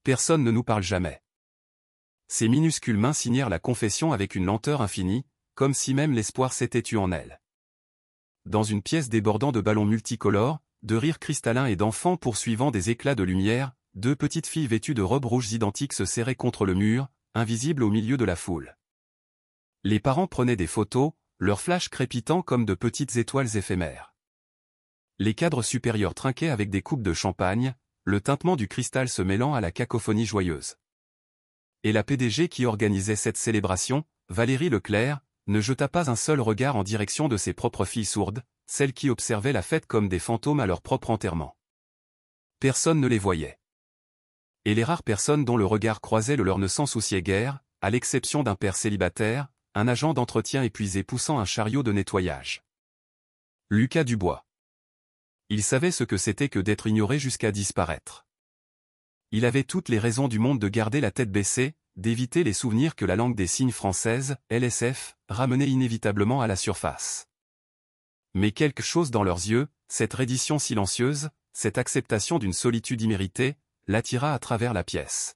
personne ne nous parle jamais. Ses minuscules mains signèrent la confession avec une lenteur infinie, comme si même l'espoir s'était tu en elle. Dans une pièce débordant de ballons multicolores, de rires cristallins et d'enfants poursuivant des éclats de lumière, deux petites filles vêtues de robes rouges identiques se serraient contre le mur, invisibles au milieu de la foule. Les parents prenaient des photos, leurs flashs crépitant comme de petites étoiles éphémères. Les cadres supérieurs trinquaient avec des coupes de champagne, le tintement du cristal se mêlant à la cacophonie joyeuse. Et la PDG qui organisait cette célébration, Valérie Leclerc, ne jeta pas un seul regard en direction de ses propres filles sourdes, celles qui observaient la fête comme des fantômes à leur propre enterrement. Personne ne les voyait. Et les rares personnes dont le regard croisait le leur ne s'en souciaient guère, à l'exception d'un père célibataire, un agent d'entretien épuisé poussant un chariot de nettoyage. Lucas Dubois. Il savait ce que c'était que d'être ignoré jusqu'à disparaître. Il avait toutes les raisons du monde de garder la tête baissée, d'éviter les souvenirs que la langue des signes française, LSF, ramenait inévitablement à la surface. Mais quelque chose dans leurs yeux, cette reddition silencieuse, cette acceptation d'une solitude imméritée, l'attira à travers la pièce.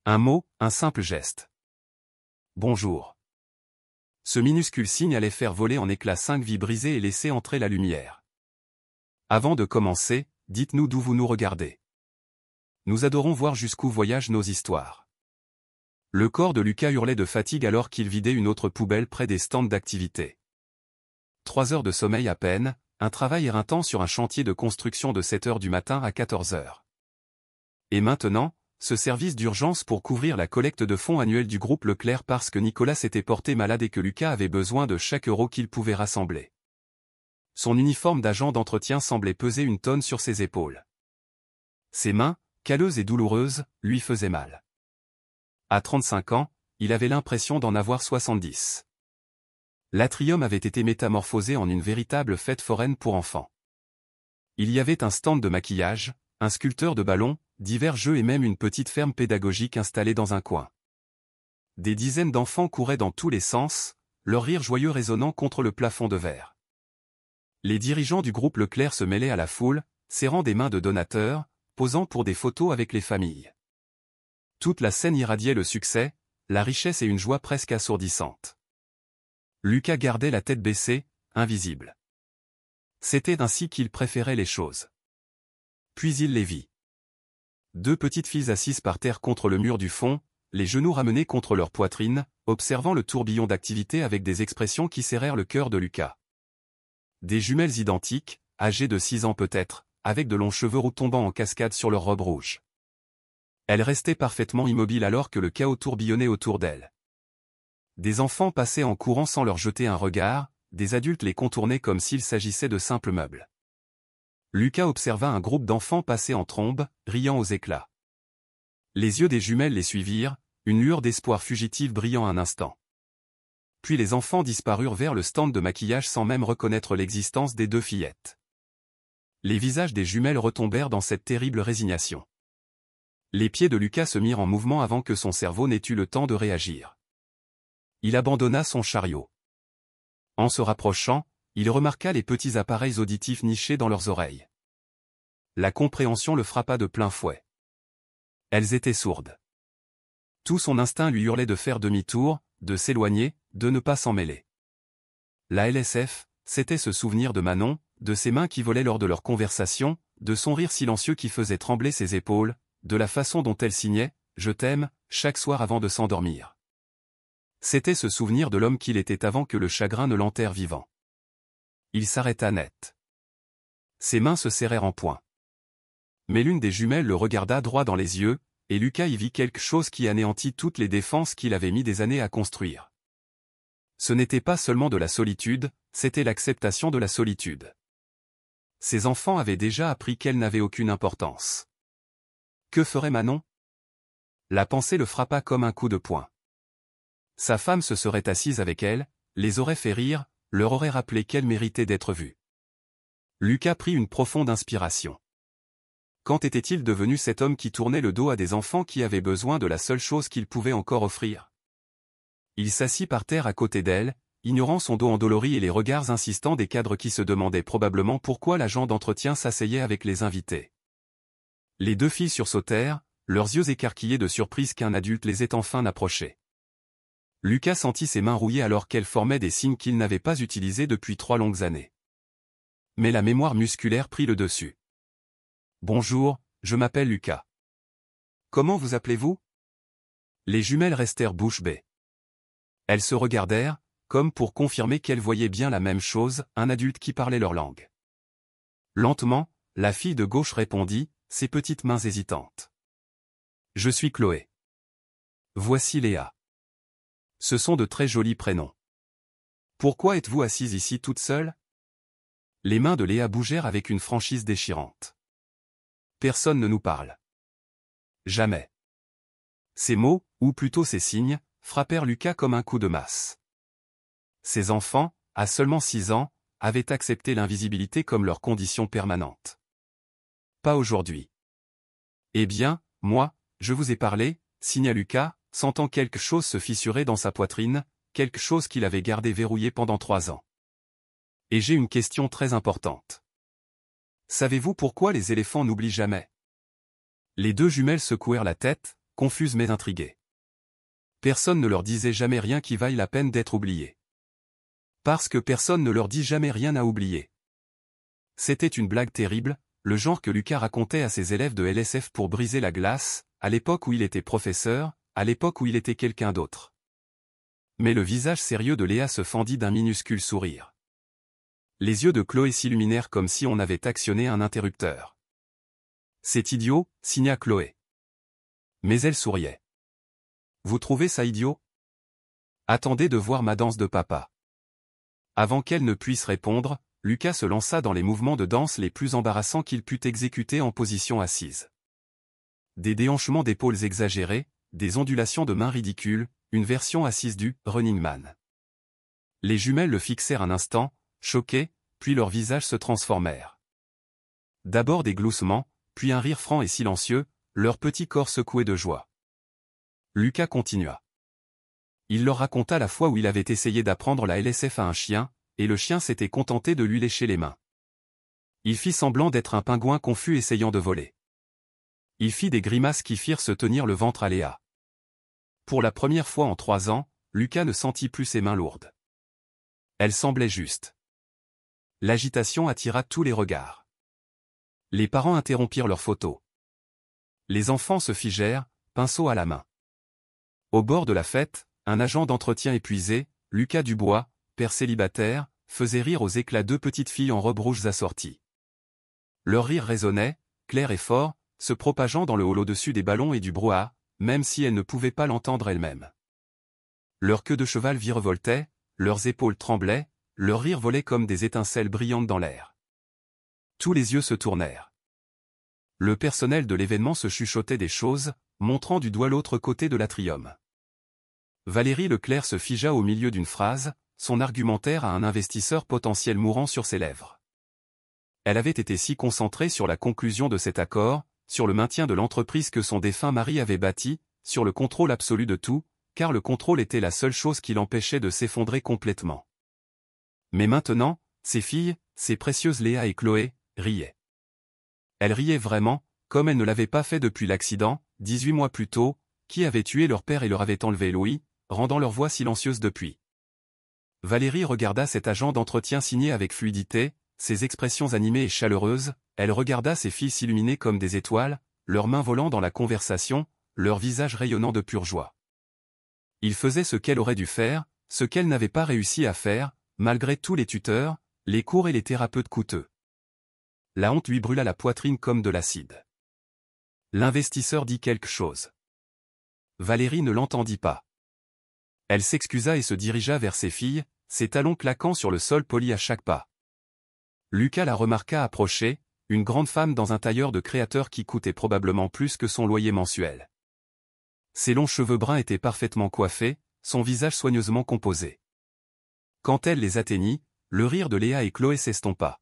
Un mot, un simple geste. Bonjour. Ce minuscule signe allait faire voler en éclats 5 vies brisées et laisser entrer la lumière. Avant de commencer, dites-nous d'où vous nous regardez. Nous adorons voir jusqu'où voyagent nos histoires. Le corps de Lucas hurlait de fatigue alors qu'il vidait une autre poubelle près des stands d'activité. 3 heures de sommeil à peine, un travail éreintant sur un chantier de construction de 7 heures du matin à 14 heures. Et maintenant, ce service d'urgence pour couvrir la collecte de fonds annuelle du groupe Leclerc parce que Nicolas s'était porté malade et que Lucas avait besoin de chaque euro qu'il pouvait rassembler. Son uniforme d'agent d'entretien semblait peser une tonne sur ses épaules. Ses mains, calleuses et douloureuses, lui faisaient mal. À 35 ans, il avait l'impression d'en avoir 70. L'atrium avait été métamorphosé en une véritable fête foraine pour enfants. Il y avait un stand de maquillage, un sculpteur de ballons, divers jeux et même une petite ferme pédagogique installée dans un coin. Des dizaines d'enfants couraient dans tous les sens, leur rire joyeux résonnant contre le plafond de verre. Les dirigeants du groupe Leclerc se mêlaient à la foule, serrant des mains de donateurs, posant pour des photos avec les familles. Toute la scène irradiait le succès, la richesse et une joie presque assourdissante. Lucas gardait la tête baissée, invisible. C'était ainsi qu'il préférait les choses. Puis il les vit. 2 petites filles assises par terre contre le mur du fond, les genoux ramenés contre leur poitrine, observant le tourbillon d'activité avec des expressions qui serrèrent le cœur de Lucas. Des jumelles identiques, âgées de 6 ans peut-être, avec de longs cheveux roux tombant en cascade sur leur robe rouge. Elles restaient parfaitement immobiles alors que le chaos tourbillonnait autour d'elles. Des enfants passaient en courant sans leur jeter un regard, des adultes les contournaient comme s'il s'agissait de simples meubles. Lucas observa un groupe d'enfants passer en trombe, riant aux éclats. Les yeux des jumelles les suivirent, une lueur d'espoir fugitive brillant un instant. Puis les enfants disparurent vers le stand de maquillage sans même reconnaître l'existence des 2 fillettes. Les visages des jumelles retombèrent dans cette terrible résignation. Les pieds de Lucas se mirent en mouvement avant que son cerveau n'ait eu le temps de réagir. Il abandonna son chariot. En se rapprochant, il remarqua les petits appareils auditifs nichés dans leurs oreilles. La compréhension le frappa de plein fouet. Elles étaient sourdes. Tout son instinct lui hurlait de faire demi-tour, de s'éloigner, de ne pas s'en mêler. La LSF, c'était se souvenir de Manon, de ses mains qui volaient lors de leur conversation, de son rire silencieux qui faisait trembler ses épaules, de la façon dont elle signait « Je t'aime » chaque soir avant de s'endormir. C'était se souvenir de l'homme qu'il était avant que le chagrin ne l'enterre vivant. Il s'arrêta net. Ses mains se serrèrent en poing. Mais l'une des jumelles le regarda droit dans les yeux, et Lucas y vit quelque chose qui anéantit toutes les défenses qu'il avait mis des années à construire. Ce n'était pas seulement de la solitude, c'était l'acceptation de la solitude. Ses enfants avaient déjà appris qu'elle n'avait aucune importance. Que ferait Manon? La pensée le frappa comme un coup de poing. Sa femme se serait assise avec elle, les aurait fait rire, leur aurait rappelé qu'elle méritait d'être vue. Lucas prit une profonde inspiration. Quand était-il devenu cet homme qui tournait le dos à des enfants qui avaient besoin de la seule chose qu'il pouvait encore offrir? Il s'assit par terre à côté d'elle, ignorant son dos endolori et les regards insistants des cadres qui se demandaient probablement pourquoi l'agent d'entretien s'asseyait avec les invités. Les 2 filles sursautèrent, leurs yeux écarquillés de surprise qu'un adulte les ait enfin approchés. Lucas sentit ses mains rouillées alors qu'elles formaient des signes qu'il n'avait pas utilisés depuis 3 longues années. Mais la mémoire musculaire prit le dessus. « Bonjour, je m'appelle Lucas. »« Comment vous appelez-vous » Les jumelles restèrent bouche bée. Elles se regardèrent, comme pour confirmer qu'elles voyaient bien la même chose, un adulte qui parlait leur langue. Lentement, la fille de gauche répondit, ses petites mains hésitantes. « Je suis Chloé. Voici Léa. Ce sont de très jolis prénoms. Pourquoi êtes-vous assise ici toute seule » Les mains de Léa bougèrent avec une franchise déchirante. Personne ne nous parle. Jamais. Ces mots, ou plutôt ces signes, frappèrent Lucas comme un coup de masse. Ces enfants, à seulement 6 ans, avaient accepté l'invisibilité comme leur condition permanente. Pas aujourd'hui. Eh bien, moi, je vous ai parlé, signa Lucas, sentant quelque chose se fissurer dans sa poitrine, quelque chose qu'il avait gardé verrouillé pendant 3 ans. Et j'ai une question très importante. Savez-vous pourquoi les éléphants n'oublient jamais ? Les 2 jumelles secouèrent la tête, confuses mais intriguées. Personne ne leur disait jamais rien qui vaille la peine d'être oublié. Parce que personne ne leur dit jamais rien à oublier. C'était une blague terrible, le genre que Lucas racontait à ses élèves de LSF pour briser la glace, à l'époque où il était professeur, à l'époque où il était quelqu'un d'autre. Mais le visage sérieux de Léa se fendit d'un minuscule sourire. Les yeux de Chloé s'illuminèrent comme si on avait actionné un interrupteur. « C'est idiot, » signa Chloé. Mais elle souriait. « Vous trouvez ça idiot ? Attendez de voir ma danse de papa. » Avant qu'elle ne puisse répondre, Lucas se lança dans les mouvements de danse les plus embarrassants qu'il put exécuter en position assise. Des déhanchements d'épaules exagérés, des ondulations de mains ridicules, une version assise du « Running Man ». Les jumelles le fixèrent un instant, choquées, puis leurs visages se transformèrent. D'abord des gloussements, puis un rire franc et silencieux, leur petit corps secoué de joie. Lucas continua. Il leur raconta la fois où il avait essayé d'apprendre la LSF à un chien, et le chien s'était contenté de lui lécher les mains. Il fit semblant d'être un pingouin confus essayant de voler. Il fit des grimaces qui firent se tenir le ventre à Léa. Pour la première fois en 3 ans, Lucas ne sentit plus ses mains lourdes. Elles semblaient justes. L'agitation attira tous les regards. Les parents interrompirent leurs photos. Les enfants se figèrent, pinceau à la main. Au bord de la fête, un agent d'entretien épuisé, Lucas Dubois, père célibataire, faisait rire aux éclats 2 petites filles en robes rouges assorties. Leur rire résonnait, clair et fort, se propageant dans le hall au-dessus des ballons et du brouhaha, même si elles ne pouvaient pas l'entendre elles-mêmes. Leur queue de cheval virevoltait, leurs épaules tremblaient, leur rire volait comme des étincelles brillantes dans l'air. Tous les yeux se tournèrent. Le personnel de l'événement se chuchotait des choses, montrant du doigt l'autre côté de l'atrium. Valérie Leclerc se figea au milieu d'une phrase, son argumentaire à un investisseur potentiel mourant sur ses lèvres. Elle avait été si concentrée sur la conclusion de cet accord, sur le maintien de l'entreprise que son défunt mari avait bâti, sur le contrôle absolu de tout, car le contrôle était la seule chose qui l'empêchait de s'effondrer complètement. Mais maintenant, ses filles, ses précieuses Léa et Chloé, riaient. Elles riaient vraiment, comme elles ne l'avaient pas fait depuis l'accident, 18 mois plus tôt, qui avait tué leur père et leur avait enlevé Louis, rendant leur voix silencieuse depuis. Valérie regarda cet agent d'entretien signé avec fluidité, ses expressions animées et chaleureuses, elle regarda ses filles s'illuminer comme des étoiles, leurs mains volant dans la conversation, leurs visages rayonnant de pure joie. Il faisait ce qu'elle aurait dû faire, ce qu'elle n'avait pas réussi à faire, malgré tous les tuteurs, les cours et les thérapeutes coûteux. La honte lui brûla la poitrine comme de l'acide. L'investisseur dit quelque chose. Valérie ne l'entendit pas. Elle s'excusa et se dirigea vers ses filles, ses talons claquant sur le sol poli à chaque pas. Lucas la remarqua approcher, une grande femme dans un tailleur de créateur qui coûtait probablement plus que son loyer mensuel. Ses longs cheveux bruns étaient parfaitement coiffés, son visage soigneusement composé. Quand elle les atteignit, le rire de Léa et Chloé s'estompa.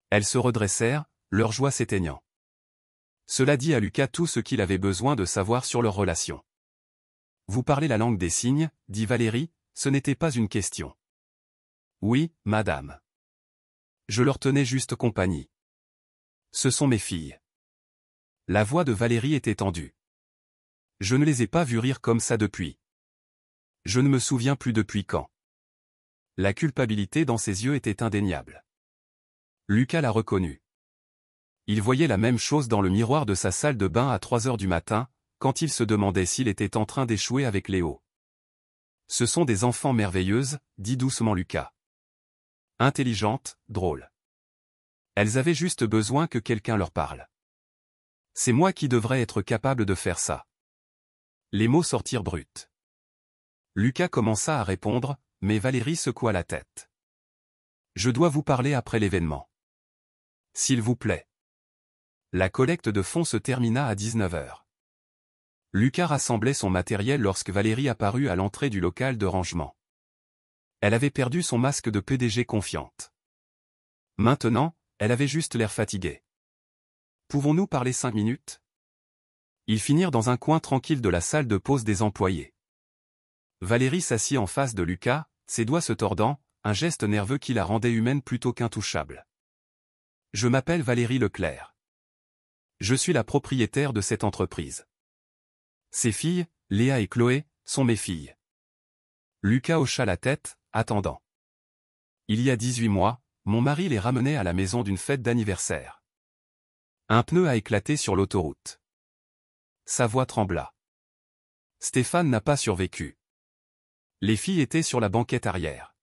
Elles se redressèrent, leur joie s'éteignant. Cela dit à Lucas tout ce qu'il avait besoin de savoir sur leur relation. « Vous parlez la langue des signes, » dit Valérie, ce n'était pas une question. « Oui, madame. Je leur tenais juste compagnie. Ce sont mes filles. La voix de Valérie était tendue. Je ne les ai pas vus rire comme ça depuis. Je ne me souviens plus depuis quand. La culpabilité dans ses yeux était indéniable. Lucas l'a reconnu. Il voyait la même chose dans le miroir de sa salle de bain à 3 heures du matin, quand il se demandait s'il était en train d'échouer avec Léo. Ce sont des enfants merveilleuses, dit doucement Lucas. Intelligentes, drôles. Elles avaient juste besoin que quelqu'un leur parle. C'est moi qui devrais être capable de faire ça. Les mots sortirent bruts. Lucas commença à répondre, mais Valérie secoua la tête. Je dois vous parler après l'événement. S'il vous plaît. La collecte de fonds se termina à 19 heures. Lucas rassemblait son matériel lorsque Valérie apparut à l'entrée du local de rangement. Elle avait perdu son masque de PDG confiante. Maintenant, elle avait juste l'air fatiguée. Pouvons-nous parler 5 minutes? Ils finirent dans un coin tranquille de la salle de pause des employés. Valérie s'assit en face de Lucas, ses doigts se tordant, un geste nerveux qui la rendait humaine plutôt qu'intouchable. Je m'appelle Valérie Leclerc. Je suis la propriétaire de cette entreprise. Ses filles, Léa et Chloé, sont mes filles. Lucas hocha la tête, attendant. Il y a 18 mois, mon mari les ramenait à la maison d'une fête d'anniversaire. Un pneu a éclaté sur l'autoroute. Sa voix trembla. Stéphane n'a pas survécu. Les filles étaient sur la banquette arrière.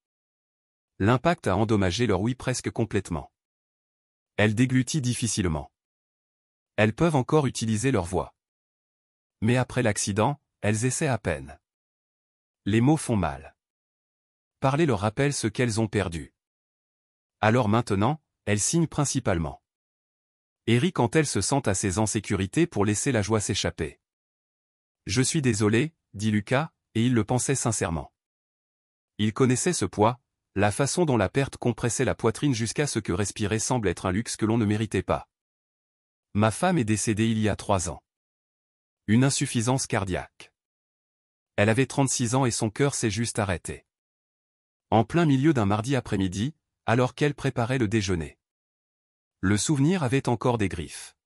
L'impact a endommagé leur ouïe presque complètement. Elles déglutissent difficilement. Elles peuvent encore utiliser leur voix. Mais après l'accident, elles essaient à peine. Les mots font mal. Parler leur rappelle ce qu'elles ont perdu. Alors maintenant, elles signent principalement. Et rient quand elles se sentent assez en sécurité pour laisser la joie s'échapper. Je suis désolé, dit Lucas, et il le pensait sincèrement. Il connaissait ce poids, la façon dont la perte compressait la poitrine jusqu'à ce que respirer semble être un luxe que l'on ne méritait pas. Ma femme est décédée il y a 3 ans. Une insuffisance cardiaque. Elle avait 36 ans et son cœur s'est juste arrêté. En plein milieu d'un mardi après-midi, alors qu'elle préparait le déjeuner. Le souvenir avait encore des griffes.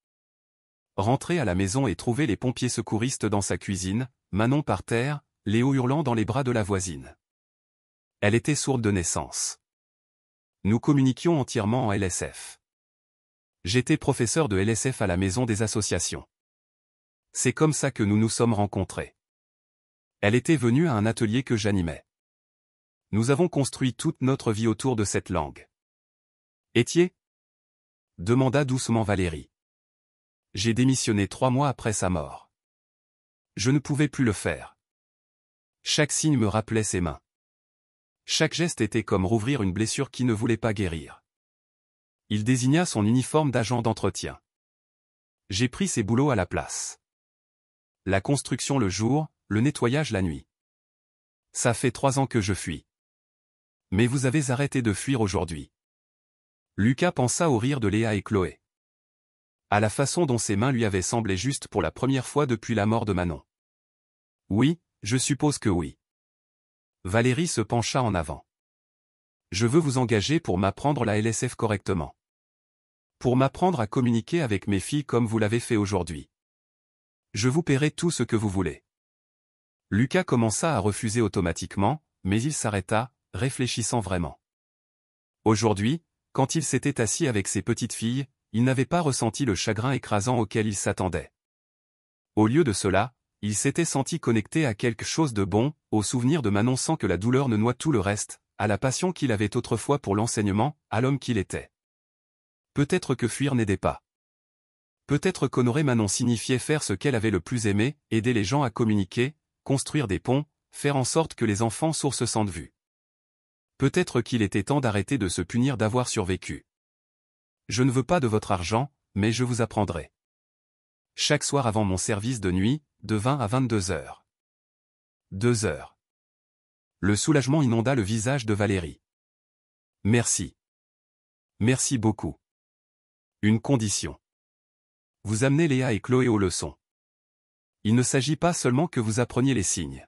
Rentrer à la maison et trouver les pompiers secouristes dans sa cuisine, Manon par terre, Léo hurlant dans les bras de la voisine. Elle était sourde de naissance. Nous communiquions entièrement en LSF. J'étais professeur de LSF à la maison des associations. C'est comme ça que nous nous sommes rencontrés. Elle était venue à un atelier que j'animais. Nous avons construit toute notre vie autour de cette langue. Étiez ? Demanda doucement Valérie. J'ai démissionné 3 mois après sa mort. Je ne pouvais plus le faire. Chaque signe me rappelait ses mains. Chaque geste était comme rouvrir une blessure qui ne voulait pas guérir. Il désigna son uniforme d'agent d'entretien. J'ai pris ses boulots à la place. La construction le jour, le nettoyage la nuit. Ça fait 3 ans que je fuis. Mais vous avez arrêté de fuir aujourd'hui. Lucas pensa au rire de Léa et Chloé. À la façon dont ses mains lui avaient semblé justes pour la première fois depuis la mort de Manon. Oui, je suppose que oui. Valérie se pencha en avant. Je veux vous engager pour m'apprendre la LSF correctement. Pour m'apprendre à communiquer avec mes filles comme vous l'avez fait aujourd'hui. Je vous paierai tout ce que vous voulez. Lucas commença à refuser automatiquement, mais il s'arrêta, réfléchissant vraiment. Aujourd'hui, quand il s'était assis avec ses petites filles, il n'avait pas ressenti le chagrin écrasant auquel il s'attendait. Au lieu de cela, il s'était senti connecté à quelque chose de bon, au souvenir de Manon sans que la douleur ne noie tout le reste, à la passion qu'il avait autrefois pour l'enseignement, à l'homme qu'il était. Peut-être que fuir n'aidait pas. Peut-être qu'honorer Manon signifiait faire ce qu'elle avait le plus aimé, aider les gens à communiquer, construire des ponts, faire en sorte que les enfants sourds se sentent vus. Peut-être qu'il était temps d'arrêter de se punir d'avoir survécu. Je ne veux pas de votre argent, mais je vous apprendrai. Chaque soir avant mon service de nuit, de 20 à 22 heures. 2 heures. Le soulagement inonda le visage de Valérie. Merci. Merci beaucoup. Une condition. Vous amenez Léa et Chloé aux leçons. Il ne s'agit pas seulement que vous appreniez les signes.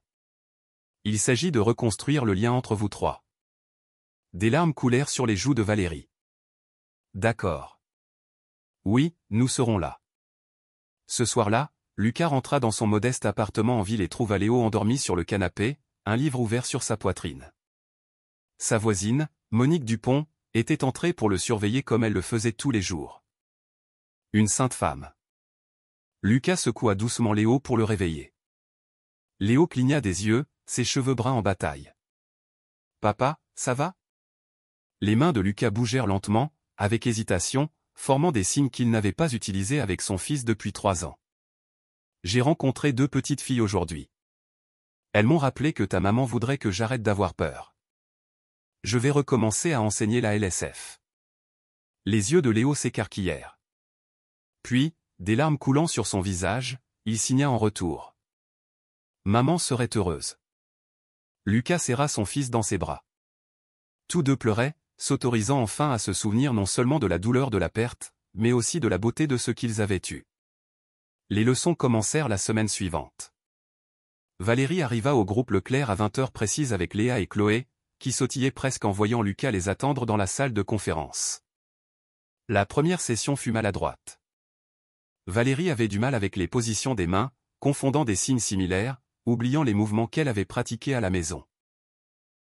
Il s'agit de reconstruire le lien entre vous trois. Des larmes coulèrent sur les joues de Valérie. D'accord. Oui, nous serons là. Ce soir-là, Lucas rentra dans son modeste appartement en ville et trouva Léo endormi sur le canapé, un livre ouvert sur sa poitrine. Sa voisine, Monique Dupont, était entrée pour le surveiller comme elle le faisait tous les jours. Une sainte femme. Lucas secoua doucement Léo pour le réveiller. Léo cligna des yeux, ses cheveux bruns en bataille. « Papa, ça va ?» Les mains de Lucas bougèrent lentement, avec hésitation, formant des signes qu'il n'avait pas utilisés avec son fils depuis 3 ans. « J'ai rencontré 2 petites filles aujourd'hui. Elles m'ont rappelé que ta maman voudrait que j'arrête d'avoir peur. Je vais recommencer à enseigner la LSF. » Les yeux de Léo s'écarquillèrent. Puis, des larmes coulant sur son visage, il signa en retour. Maman serait heureuse. Lucas serra son fils dans ses bras. Tous deux pleuraient, s'autorisant enfin à se souvenir non seulement de la douleur de la perte, mais aussi de la beauté de ce qu'ils avaient eu. Les leçons commencèrent la semaine suivante. Valérie arriva au groupe Leclerc à 20h précises avec Léa et Chloé, qui sautillaient presque en voyant Lucas les attendre dans la salle de conférence. La première session fut maladroite. Valérie avait du mal avec les positions des mains, confondant des signes similaires, oubliant les mouvements qu'elle avait pratiqués à la maison.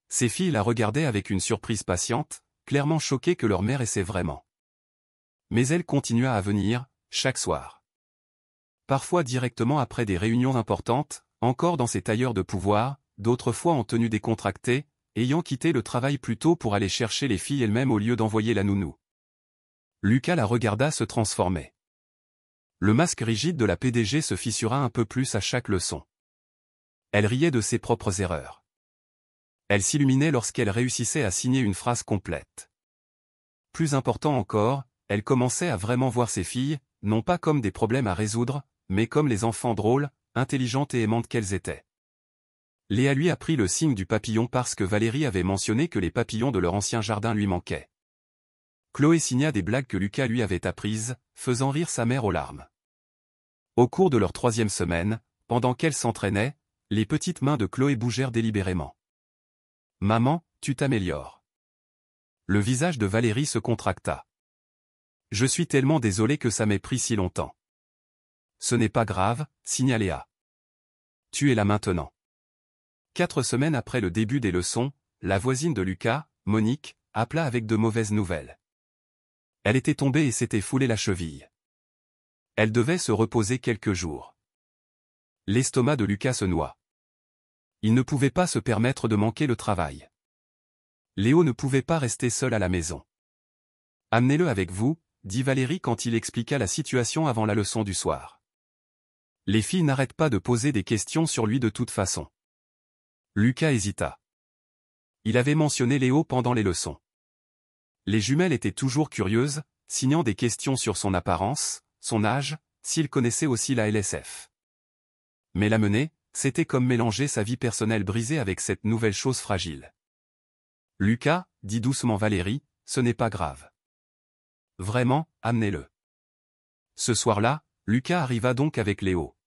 Ses filles la regardaient avec une surprise patiente, clairement choquées que leur mère essaie vraiment. Mais elle continua à venir, chaque soir. Parfois directement après des réunions importantes, encore dans ses tailleurs de pouvoir, d'autres fois en tenue décontractée, ayant quitté le travail plus tôt pour aller chercher les filles elles-mêmes au lieu d'envoyer la nounou. Lucas la regarda se transformer. Le masque rigide de la PDG se fissura un peu plus à chaque leçon. Elle riait de ses propres erreurs. Elle s'illuminait lorsqu'elle réussissait à signer une phrase complète. Plus important encore, elle commençait à vraiment voir ses filles, non pas comme des problèmes à résoudre, mais comme les enfants drôles, intelligentes et aimantes qu'elles étaient. Léa lui apprit le signe du papillon parce que Valérie avait mentionné que les papillons de leur ancien jardin lui manquaient. Chloé signa des blagues que Lucas lui avait apprises, faisant rire sa mère aux larmes. Au cours de leur 3e semaine, pendant qu'elle s'entraînait, les petites mains de Chloé bougèrent délibérément. « Maman, tu t'améliores. » Le visage de Valérie se contracta. « Je suis tellement désolé que ça m'ait pris si longtemps. »« Ce n'est pas grave, » signa Léa. « Tu es là maintenant. » 4 semaines après le début des leçons, la voisine de Lucas, Monique, appela avec de mauvaises nouvelles. Elle était tombée et s'était foulée la cheville. Elle devait se reposer quelques jours. L'estomac de Lucas se noua. Il ne pouvait pas se permettre de manquer le travail. Léo ne pouvait pas rester seul à la maison. « Amenez-le avec vous », dit Valérie quand il expliqua la situation avant la leçon du soir. Les filles n'arrêtent pas de poser des questions sur lui de toute façon. Lucas hésita. Il avait mentionné Léo pendant les leçons. Les jumelles étaient toujours curieuses, signant des questions sur son apparence, son âge, s'il connaissait aussi la LSF. Mais l'amener, c'était comme mélanger sa vie personnelle brisée avec cette nouvelle chose fragile. « Lucas, » dit doucement Valérie, « ce n'est pas grave. Vraiment, amenez-le. » Ce soir-là, Lucas arriva donc avec Léo.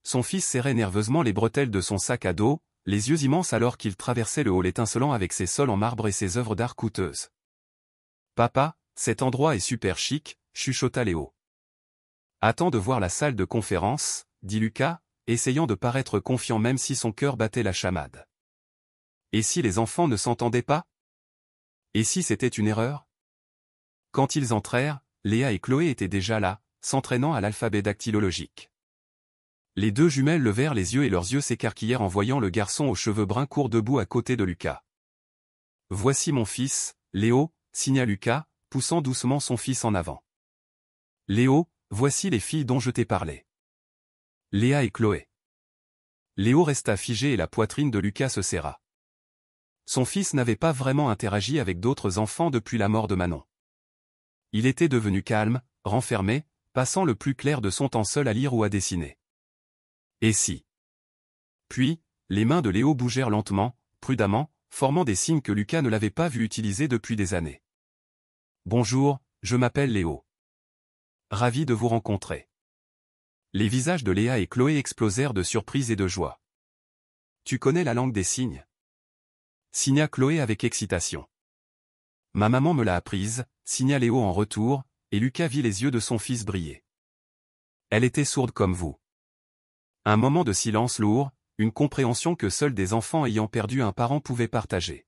Son fils serrait nerveusement les bretelles de son sac à dos, les yeux immenses alors qu'il traversait le hall étincelant avec ses sols en marbre et ses œuvres d'art coûteuses. « Papa, cet endroit est super chic », chuchota Léo. « Attends de voir la salle de conférence, » dit Lucas, essayant de paraître confiant même si son cœur battait la chamade. Et si les enfants ne s'entendaient pas? Et si c'était une erreur? Quand ils entrèrent, Léa et Chloé étaient déjà là, s'entraînant à l'alphabet dactylologique. Les 2 jumelles levèrent les yeux et leurs yeux s'écarquillèrent en voyant le garçon aux cheveux bruns courts debout à côté de Lucas. « Voici mon fils, Léo », signa Lucas, poussant doucement son fils en avant. « Léo, voici les filles dont je t'ai parlé. Léa et Chloé. » Léo resta figé et la poitrine de Lucas se serra. Son fils n'avait pas vraiment interagi avec d'autres enfants depuis la mort de Manon. Il était devenu calme, renfermé, passant le plus clair de son temps seul à lire ou à dessiner. Et si? Puis, les mains de Léo bougèrent lentement, prudemment, formant des signes que Lucas ne l'avait pas vu utiliser depuis des années. « Bonjour, je m'appelle Léo. Ravi de vous rencontrer. » Les visages de Léa et Chloé explosèrent de surprise et de joie. « Tu connais la langue des signes ?» signa Chloé avec excitation. « Ma maman me l'a apprise », signa Léo en retour, et Lucas vit les yeux de son fils briller. Elle était sourde comme vous. Un moment de silence lourd, une compréhension que seuls des enfants ayant perdu un parent pouvaient partager.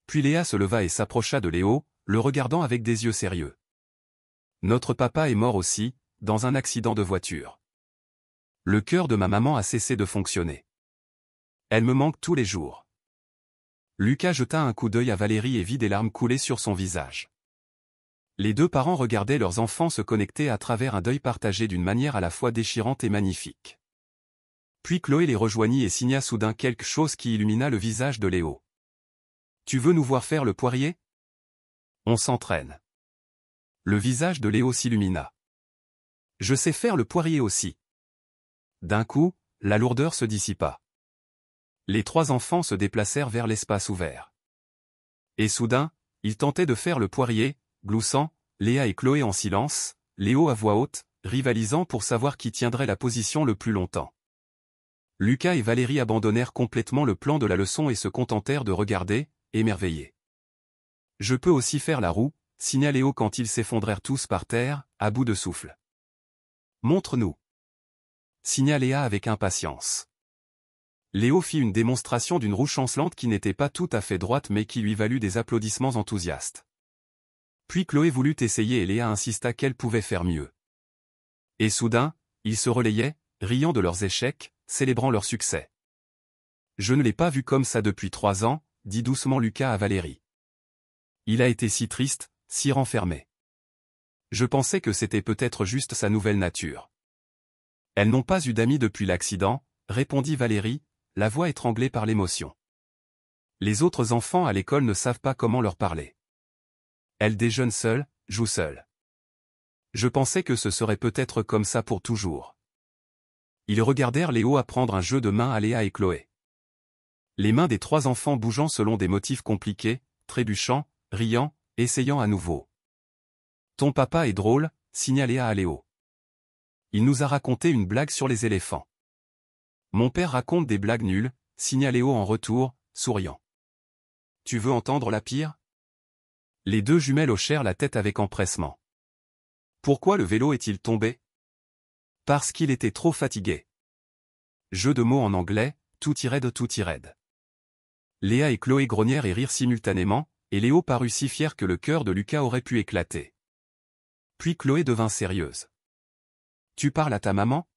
Puis Léa se leva et s'approcha de Léo, le regardant avec des yeux sérieux. Notre papa est mort aussi, dans un accident de voiture. Le cœur de ma maman a cessé de fonctionner. Elle me manque tous les jours. Lucas jeta un coup d'œil à Valérie et vit des larmes couler sur son visage. Les deux parents regardaient leurs enfants se connecter à travers un deuil partagé d'une manière à la fois déchirante et magnifique. Puis Chloé les rejoignit et signa soudain quelque chose qui illumina le visage de Léo. « Tu veux nous voir faire le poirier ? On s'entraîne. » Le visage de Léo s'illumina. « Je sais faire le poirier aussi. » D'un coup, la lourdeur se dissipa. Les trois enfants se déplacèrent vers l'espace ouvert. Et soudain, ils tentaient de faire le poirier, gloussant, Léa et Chloé en silence, Léo à voix haute, rivalisant pour savoir qui tiendrait la position le plus longtemps. Lucas et Valérie abandonnèrent complètement le plan de la leçon et se contentèrent de regarder, émerveillés. « Je peux aussi faire la roue », signa Léo quand ils s'effondrèrent tous par terre, à bout de souffle. « Montre-nous », signa Léa avec impatience. Léo fit une démonstration d'une roue chancelante qui n'était pas tout à fait droite mais qui lui valut des applaudissements enthousiastes. Puis Chloé voulut essayer et Léa insista qu'elle pouvait faire mieux. Et soudain, ils se relayaient, riant de leurs échecs, célébrant leur succès. « Je ne l'ai pas vu comme ça depuis 3 ans, dit doucement Lucas à Valérie. Il a été si triste, si renfermé. Je pensais que c'était peut-être juste sa nouvelle nature. » Elles n'ont pas eu d'amis depuis l'accident, répondit Valérie, la voix étranglée par l'émotion. Les autres enfants à l'école ne savent pas comment leur parler. Elles déjeunent seules, jouent seules. Je pensais que ce serait peut-être comme ça pour toujours. Ils regardèrent Léo apprendre un jeu de mains à Léa et Chloé. Les mains des 3 enfants bougeant selon des motifs compliqués, trébuchant, riant, essayant à nouveau. « Ton papa est drôle », signa Léa à Léo. Il nous a raconté une blague sur les éléphants. Mon père raconte des blagues nulles, signa Léo en retour, souriant. Tu veux entendre la pire ? Les deux jumelles hochèrent la tête avec empressement. Pourquoi le vélo est-il tombé ? Parce qu'il était trop fatigué. Jeu de mots en anglais, tout raide tout raide. Léa et Chloé grognèrent et rirent simultanément, et Léo parut si fier que le cœur de Lucas aurait pu éclater. Puis Chloé devint sérieuse. Tu parles à ta maman ?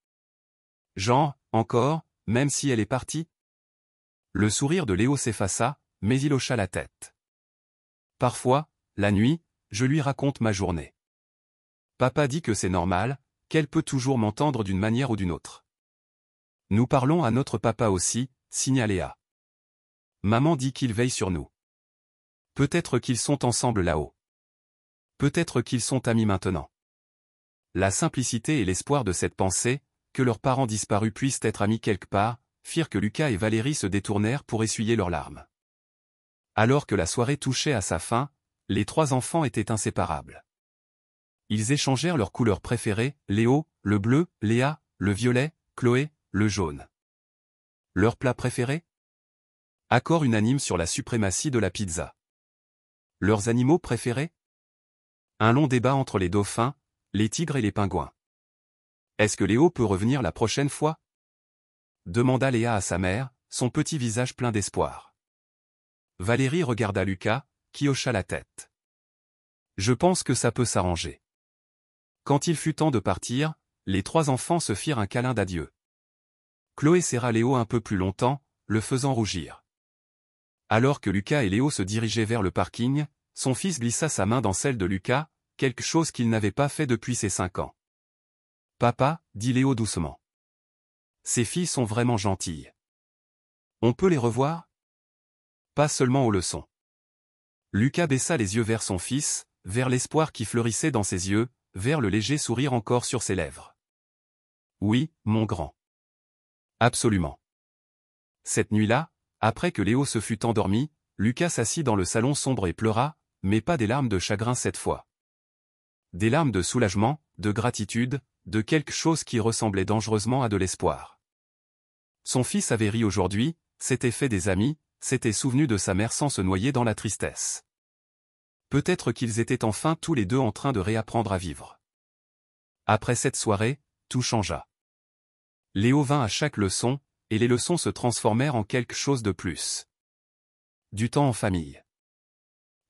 Genre, encore, même si elle est partie ? Le sourire de Léo s'effaça, mais il hocha la tête. Parfois, la nuit, je lui raconte ma journée. Papa dit que c'est normal, qu'elle peut toujours m'entendre d'une manière ou d'une autre. Nous parlons à notre papa aussi, signa Léa. Maman dit qu'il veille sur nous. Peut-être qu'ils sont ensemble là-haut. Peut-être qu'ils sont amis maintenant. La simplicité et l'espoir de cette pensée, que leurs parents disparus puissent être amis quelque part, firent que Lucas et Valérie se détournèrent pour essuyer leurs larmes. Alors que la soirée touchait à sa fin, les 3 enfants étaient inséparables. Ils échangèrent leurs couleurs préférées, Léo, le bleu, Léa, le violet, Chloé, le jaune. Leur plat préféré ? Accord unanime sur la suprématie de la pizza. Leurs animaux préférés ? Un long débat entre les dauphins, les tigres et les pingouins. Est-ce que Léo peut revenir la prochaine fois ? Demanda Léa à sa mère, son petit visage plein d'espoir. Valérie regarda Lucas, qui hocha la tête. Je pense que ça peut s'arranger. Quand il fut temps de partir, les 3 enfants se firent un câlin d'adieu. Chloé serra Léo un peu plus longtemps, le faisant rougir. Alors que Lucas et Léo se dirigeaient vers le parking, son fils glissa sa main dans celle de Lucas, quelque chose qu'il n'avait pas fait depuis ses 5 ans. « Papa », dit Léo doucement. « Ces filles sont vraiment gentilles. On peut les revoir ? Pas seulement aux leçons. » Lucas baissa les yeux vers son fils, vers l'espoir qui fleurissait dans ses yeux, vers le léger sourire encore sur ses lèvres. « Oui, mon grand. Absolument. » Cette nuit-là, après que Léo se fut endormi, Lucas s'assit dans le salon sombre et pleura, mais pas des larmes de chagrin cette fois. Des larmes de soulagement, de gratitude, de quelque chose qui ressemblait dangereusement à de l'espoir. Son fils avait ri aujourd'hui, s'était fait des amis, s'était souvenu de sa mère sans se noyer dans la tristesse. Peut-être qu'ils étaient enfin tous les deux en train de réapprendre à vivre. Après cette soirée, tout changea. Léo vint à chaque leçon, et les leçons se transformèrent en quelque chose de plus. Du temps en famille.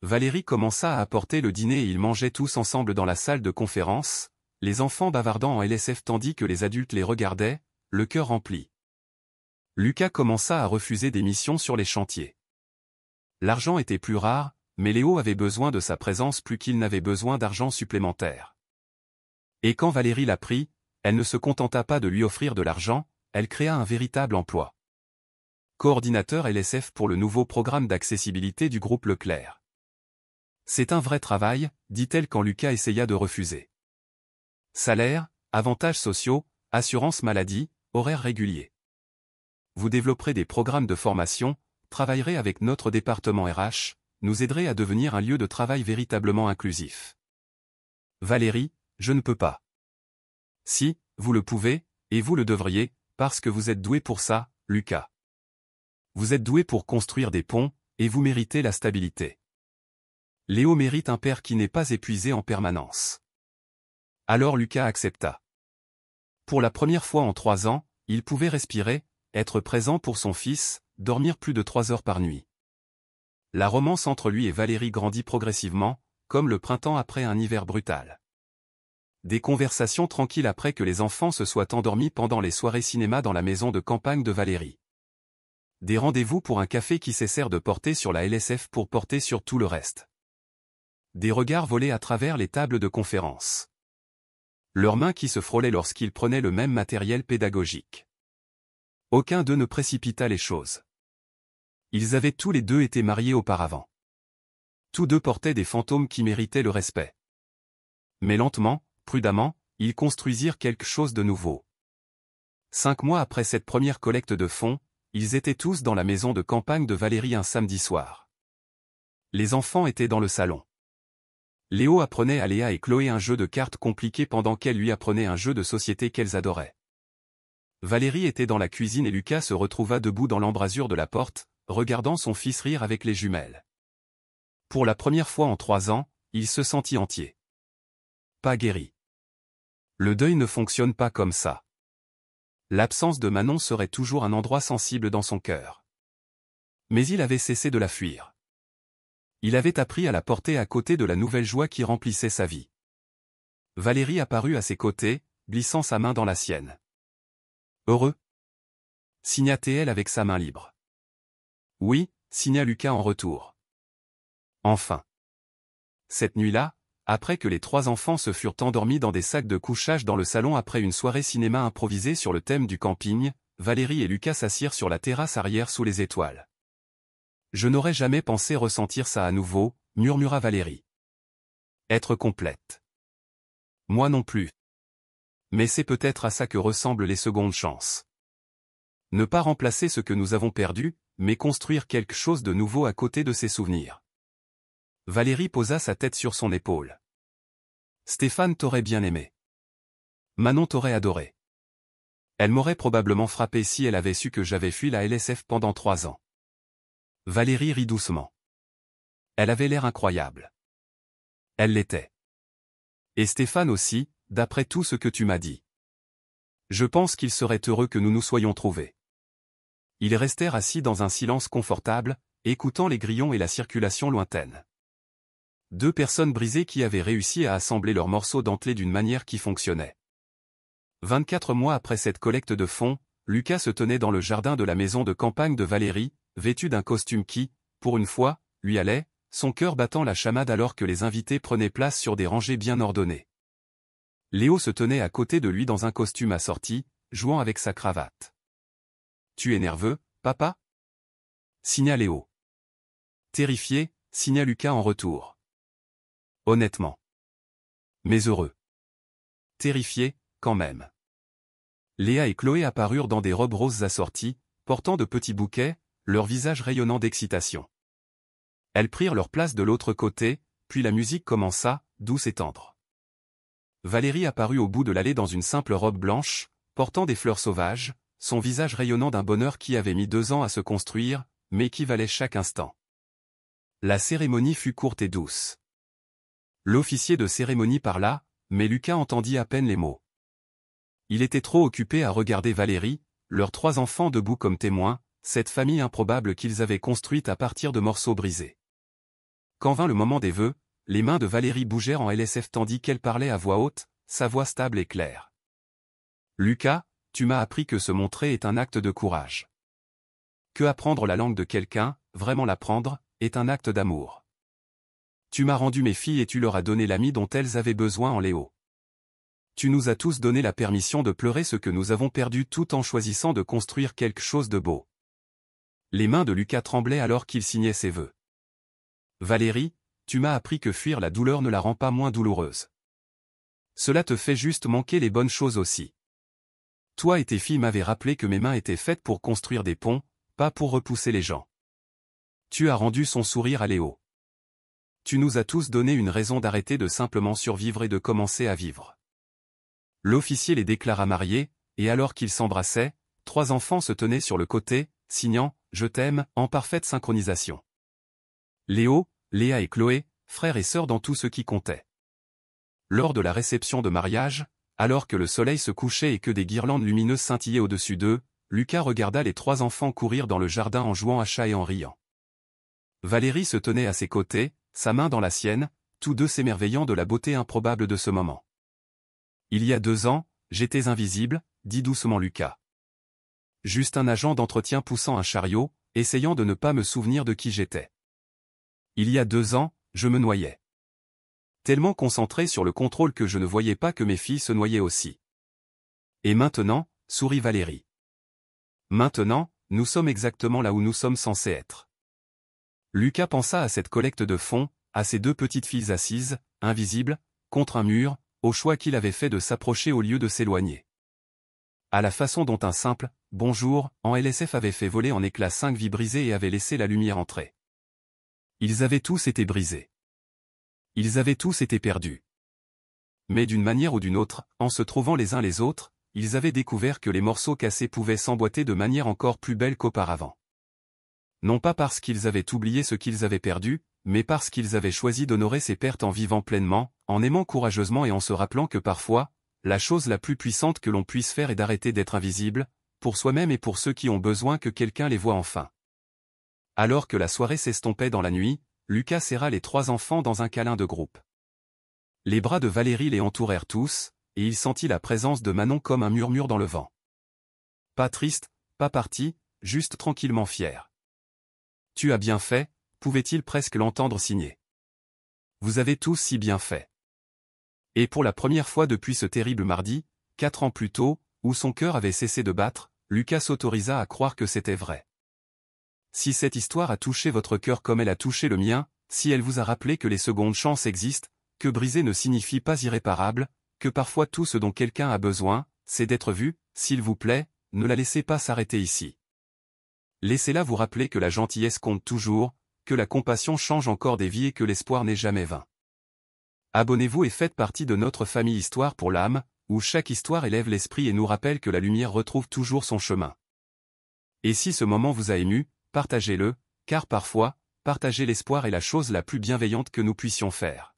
Valérie commença à apporter le dîner et ils mangeaient tous ensemble dans la salle de conférence, les enfants bavardant en LSF tandis que les adultes les regardaient, le cœur rempli. Lucas commença à refuser des missions sur les chantiers. L'argent était plus rare, mais Léo avait besoin de sa présence plus qu'il n'avait besoin d'argent supplémentaire. Et quand Valérie l'apprit, elle ne se contenta pas de lui offrir de l'argent, elle créa un véritable emploi. Coordinateur LSF pour le nouveau programme d'accessibilité du groupe Leclerc. C'est un vrai travail, dit-elle quand Lucas essaya de refuser. Salaire, avantages sociaux, assurance maladie, horaires réguliers. Vous développerez des programmes de formation, travaillerez avec notre département RH, nous aiderez à devenir un lieu de travail véritablement inclusif. Valérie, je ne peux pas. Si, vous le pouvez, et vous le devriez, parce que vous êtes doué pour ça, Lucas. Vous êtes doué pour construire des ponts, et vous méritez la stabilité. Léo mérite un père qui n'est pas épuisé en permanence. Alors Lucas accepta. Pour la première fois en 3 ans, il pouvait respirer, être présent pour son fils, dormir plus de 3 heures par nuit. La romance entre lui et Valérie grandit progressivement, comme le printemps après un hiver brutal. Des conversations tranquilles après que les enfants se soient endormis pendant les soirées cinéma dans la maison de campagne de Valérie. Des rendez-vous pour un café qui cessèrent de porter sur la LSF pour porter sur tout le reste. Des regards volés à travers les tables de conférence. Leurs mains qui se frôlaient lorsqu'ils prenaient le même matériel pédagogique. Aucun d'eux ne précipita les choses. Ils avaient tous les deux été mariés auparavant. Tous deux portaient des fantômes qui méritaient le respect. Mais lentement, prudemment, ils construisirent quelque chose de nouveau. 5 mois après cette première collecte de fonds, ils étaient tous dans la maison de campagne de Valérie un samedi soir. Les enfants étaient dans le salon. Léo apprenait à Léa et Chloé un jeu de cartes compliqué pendant qu'elle lui apprenait un jeu de société qu'elles adoraient. Valérie était dans la cuisine et Lucas se retrouva debout dans l'embrasure de la porte, regardant son fils rire avec les jumelles. Pour la première fois en 3 ans, il se sentit entier. Pas guéri. Le deuil ne fonctionne pas comme ça. L'absence de Manon serait toujours un endroit sensible dans son cœur. Mais il avait cessé de la fuir. Il avait appris à la porter à côté de la nouvelle joie qui remplissait sa vie. Valérie apparut à ses côtés, glissant sa main dans la sienne. Heureux? Signa-t-elle avec sa main libre. Oui, signa Lucas en retour. Enfin. Cette nuit-là, après que les 3 enfants se furent endormis dans des sacs de couchage dans le salon après une soirée cinéma improvisée sur le thème du camping, Valérie et Lucas s'assirent sur la terrasse arrière sous les étoiles. Je n'aurais jamais pensé ressentir ça à nouveau, murmura Valérie. Être complète. Moi non plus. Mais c'est peut-être à ça que ressemblent les secondes chances. Ne pas remplacer ce que nous avons perdu, mais construire quelque chose de nouveau à côté de ses souvenirs. Valérie posa sa tête sur son épaule. Stéphane t'aurait bien aimé. Manon t'aurait adoré. Elle m'aurait probablement frappé si elle avait su que j'avais fui la LSF pendant 3 ans. Valérie rit doucement. Elle avait l'air incroyable. Elle l'était. Et Stéphane aussi, d'après tout ce que tu m'as dit. Je pense qu'il serait heureux que nous nous soyons trouvés. Ils restèrent assis dans un silence confortable, écoutant les grillons et la circulation lointaine. 2 personnes brisées qui avaient réussi à assembler leurs morceaux dentelés d'une manière qui fonctionnait. 24 mois après cette collecte de fonds, Lucas se tenait dans le jardin de la maison de campagne de Valérie, vêtu d'un costume qui, pour une fois, lui allait, son cœur battant la chamade alors que les invités prenaient place sur des rangées bien ordonnées. Léo se tenait à côté de lui dans un costume assorti, jouant avec sa cravate. « Tu es nerveux, papa » signa Léo. Terrifié, signa Lucas en retour. Honnêtement. Mais heureux. Terrifié, quand même. Léa et Chloé apparurent dans des robes roses assorties, portant de petits bouquets, leurs visages rayonnant d'excitation. Elles prirent leur place de l'autre côté, puis la musique commença, douce et tendre. Valérie apparut au bout de l'allée dans une simple robe blanche, portant des fleurs sauvages, son visage rayonnant d'un bonheur qui avait mis 2 ans à se construire, mais qui valait chaque instant. La cérémonie fut courte et douce. L'officier de cérémonie parla, mais Lucas entendit à peine les mots. Il était trop occupé à regarder Valérie, leurs 3 enfants debout comme témoins, cette famille improbable qu'ils avaient construite à partir de morceaux brisés. Quand vint le moment des vœux, les mains de Valérie bougèrent en LSF tandis qu'elle parlait à voix haute, sa voix stable et claire. « Lucas, tu m'as appris que se montrer est un acte de courage. Que apprendre la langue de quelqu'un, vraiment l'apprendre, est un acte d'amour. Tu m'as rendu mes filles et tu leur as donné l'ami dont elles avaient besoin en Léo. Tu nous as tous donné la permission de pleurer ce que nous avons perdu tout en choisissant de construire quelque chose de beau. » Les mains de Lucas tremblaient alors qu'il signait ses vœux. « Valérie, tu m'as appris que fuir la douleur ne la rend pas moins douloureuse. Cela te fait juste manquer les bonnes choses aussi. Toi et tes filles m'avaient rappelé que mes mains étaient faites pour construire des ponts, pas pour repousser les gens. Tu as rendu son sourire à Léo. Tu nous as tous donné une raison d'arrêter de simplement survivre et de commencer à vivre. » L'officier les déclara mariés, et alors qu'ils s'embrassaient, 3 enfants se tenaient sur le côté, signant « Je t'aime » en parfaite synchronisation. Léo, Léa et Chloé, frères et sœurs dans tout ce qui comptait. Lors de la réception de mariage, alors que le soleil se couchait et que des guirlandes lumineuses scintillaient au-dessus d'eux, Lucas regarda les 3 enfants courir dans le jardin en jouant à chat et en riant. Valérie se tenait à ses côtés, sa main dans la sienne, tous deux s'émerveillant de la beauté improbable de ce moment. « Il y a 2 ans, j'étais invisible, » dit doucement Lucas. « Juste un agent d'entretien poussant un chariot, essayant de ne pas me souvenir de qui j'étais. Il y a 2 ans, je me noyais. Tellement concentré sur le contrôle que je ne voyais pas que mes filles se noyaient aussi. Et maintenant, » sourit Valérie. « Maintenant, nous sommes exactement là où nous sommes censés être. » Lucas pensa à cette collecte de fonds, à ces 2 petites filles assises, invisibles, contre un mur, au choix qu'il avait fait de s'approcher au lieu de s'éloigner. À la façon dont un simple « bonjour » en LSF avait fait voler en éclats 5 vies brisées et avait laissé la lumière entrer. Ils avaient tous été brisés. Ils avaient tous été perdus. Mais d'une manière ou d'une autre, en se trouvant les uns les autres, ils avaient découvert que les morceaux cassés pouvaient s'emboîter de manière encore plus belle qu'auparavant. Non pas parce qu'ils avaient oublié ce qu'ils avaient perdu, mais parce qu'ils avaient choisi d'honorer ces pertes en vivant pleinement, en aimant courageusement et en se rappelant que parfois, la chose la plus puissante que l'on puisse faire est d'arrêter d'être invisible, pour soi-même et pour ceux qui ont besoin que quelqu'un les voie enfin. Alors que la soirée s'estompait dans la nuit, Lucas serra les 3 enfants dans un câlin de groupe. Les bras de Valérie les entourèrent tous, et il sentit la présence de Manon comme un murmure dans le vent. Pas triste, pas parti, juste tranquillement fier. « Tu as bien fait », pouvait-il presque l'entendre signer. « Vous avez tous si bien fait. » Et pour la première fois depuis ce terrible mardi, 4 ans plus tôt, où son cœur avait cessé de battre, Lucas s'autorisa à croire que c'était vrai. Si cette histoire a touché votre cœur comme elle a touché le mien, si elle vous a rappelé que les secondes chances existent, que briser ne signifie pas irréparable, que parfois tout ce dont quelqu'un a besoin, c'est d'être vu, s'il vous plaît, ne la laissez pas s'arrêter ici. Laissez-la vous rappeler que la gentillesse compte toujours, que la compassion change encore des vies et que l'espoir n'est jamais vain. Abonnez-vous et faites partie de notre famille Histoire pour l'âme, où chaque histoire élève l'esprit et nous rappelle que la lumière retrouve toujours son chemin. Et si ce moment vous a ému, partagez-le, car parfois, partager l'espoir est la chose la plus bienveillante que nous puissions faire.